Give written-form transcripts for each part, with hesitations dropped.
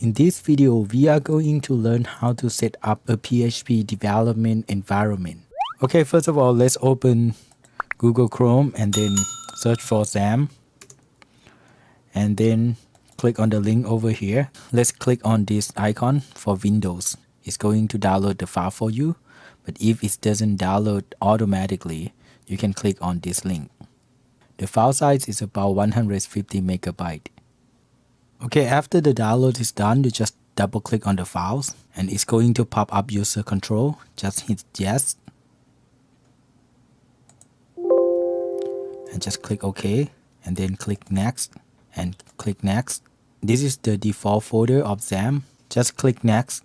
In this video, we are going to learn how to set up a PHP development environment. Okay, first of all, let's open Google Chrome and then search for Xampp. And then click on the link over here. Let's click on this icon for Windows. It's going to download the file for you. But if it doesn't download automatically, you can click on this link. The file size is about 150 megabytes. Okay, after the download is done, you just double click on the files and it's going to pop up user control. Just hit yes. And just click OK and then click next and click next. This is the default folder of Xampp. Just click next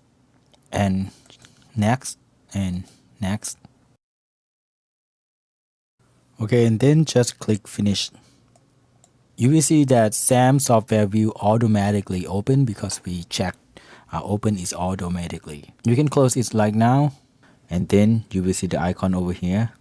and next and next. Okay, and then just click finish. You will see that Xampp software will automatically open because we checked open is automatically. You can close it like now and then you will see the icon over here.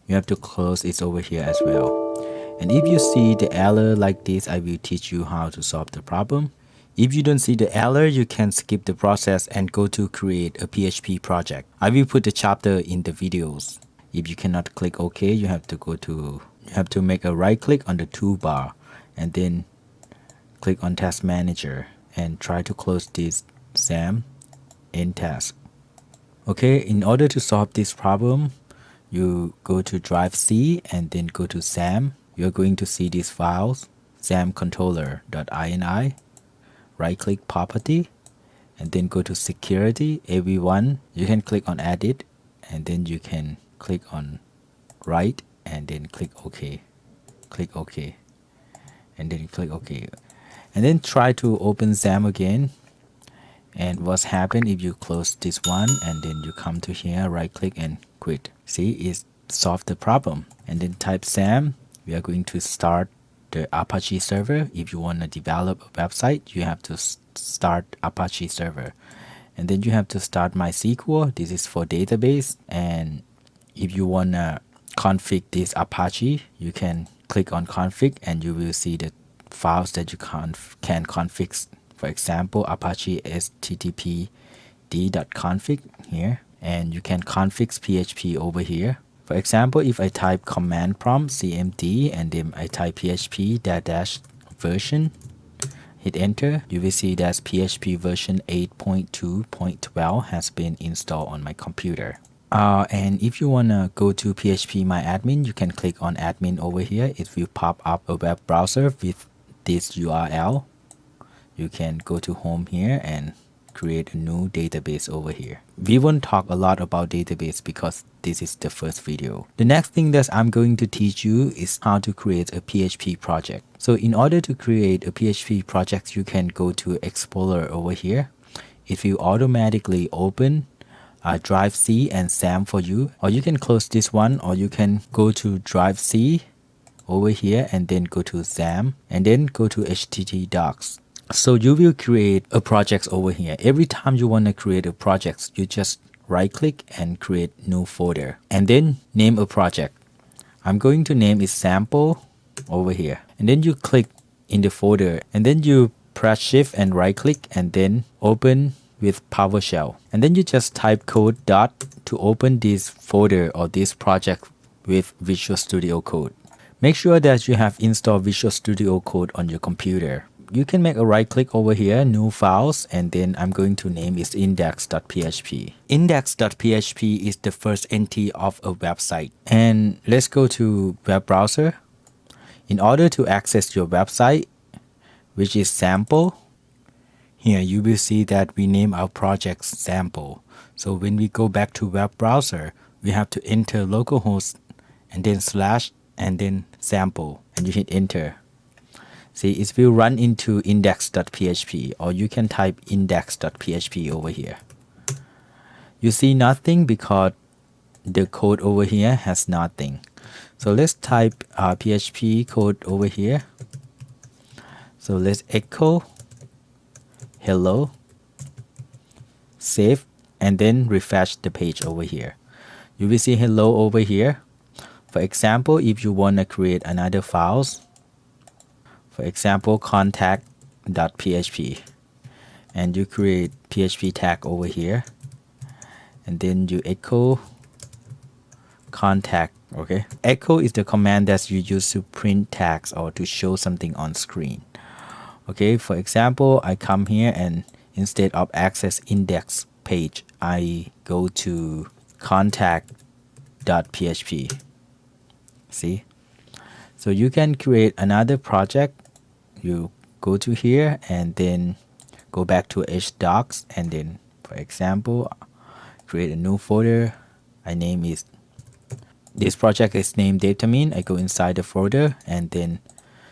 You have to close it over here as well. And if you see the error like this, I will teach you how to solve the problem. If you don't see the error, you can skip the process and go to create a PHP project. I will put the chapter in the videos. If you cannot click OK, you have to make a right click on the toolbar and then click on Task Manager and try to close this Xampp in task. Okay, in order to solve this problem, you go to Drive C and then go to Xampp. You're going to see these files, xampp-control.ini. Right click Property and then go to Security, Everyone. You can click on Edit and then you can click on Write and then click OK. Click OK. And then click OK. And then try to open Xampp again. And what's happened if you close this one and then you come to here, right click and quit. See, it solved the problem. And then type Xampp. We are going to start the Apache server. If you want to develop a website, you have to start Apache server. And then you have to start MySQL. This is for database. And if you want to config this Apache, you can click on config and you will see the files that you can config. For example, Apache httpd.config here. And you can config PHP over here. For example, if I type command prompt cmd and then I type php -version, hit enter, you will see that PHP version 8.2.12 has been installed on my computer. And if you want to go to PHP My Admin, you can click on admin over here. It will pop up a web browser with this URL. You can go to home here and create a new database over here. We won't talk a lot about database because this is the first video. The next thing that I'm going to teach you is how to create a PHP project. So in order to create a PHP project, you can go to Explorer over here. It will automatically open Drive C and Xampp for you. Or you can close this one, or you can go to Drive C over here and then go to Xampp and then go to HTTP docs. So you will create a project over here. Every time you want to create a project, you just right click and create new folder and then name a project. I'm going to name it sample over here. And then you click in the folder and then you press shift and right click and then open with PowerShell. And then you just type code dot to open this folder or this project with Visual Studio Code. Make sure that you have installed Visual Studio Code on your computer. You can make a right click over here, new files, and then I'm going to name it index.php. Index.php is the first entity of a website. And let's go to web browser. In order to access your website, which is sample, here you will see that we name our project sample. So when we go back to web browser, we have to enter localhost and then slash and then sample and you hit enter. See, it will run into index.php or you can type index.php over here. You see nothing because the code over here has nothing. So let's type PHP code over here. So let's echo hello, save, and then refresh the page over here. You will see hello over here. For example, if you want to create another files, for example, contact.php, and you create PHP tag over here, and then you echo contact. Okay, echo is the command that you use to print tags or to show something on screen. Okay, for example, I come here and instead of access index page, I go to contact.php. See, so you can create another project. You go to here and then go back to hdocs, and then for example create a new folder. I name is, this project is named Datamin. I go inside the folder and then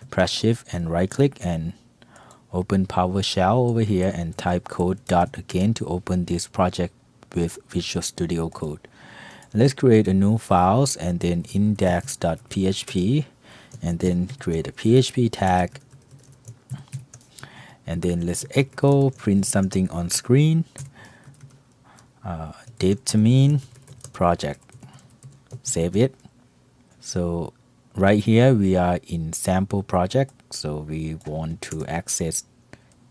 press shift and right click and open PowerShell over here and type code dot again to open this project with Visual Studio Code. Let's create a new files and then index.php, and then create a PHP tag, and then let's echo print something on screen. Datamin project, save it. So right here we are in sample project, so we want to access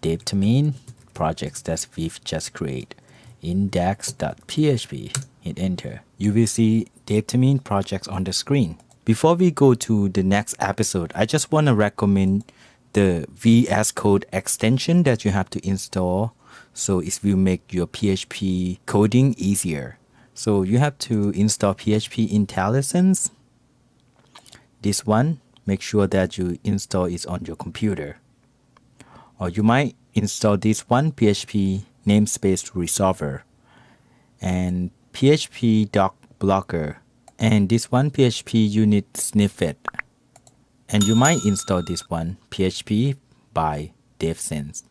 Datamin projects that we've just created. Index.php, hit enter. You will see Datamin projects on the screen. Before we go to the next episode, I just want to recommend the VS Code extension that you have to install, so it will make your PHP coding easier. So you have to install PHP IntelliSense. This one, make sure that you install it on your computer. Or you might install this one, PHP namespace resolver, and PHP doc blocker, and this one, PHP unit snippet. And you might install this one, PHP by DevSense.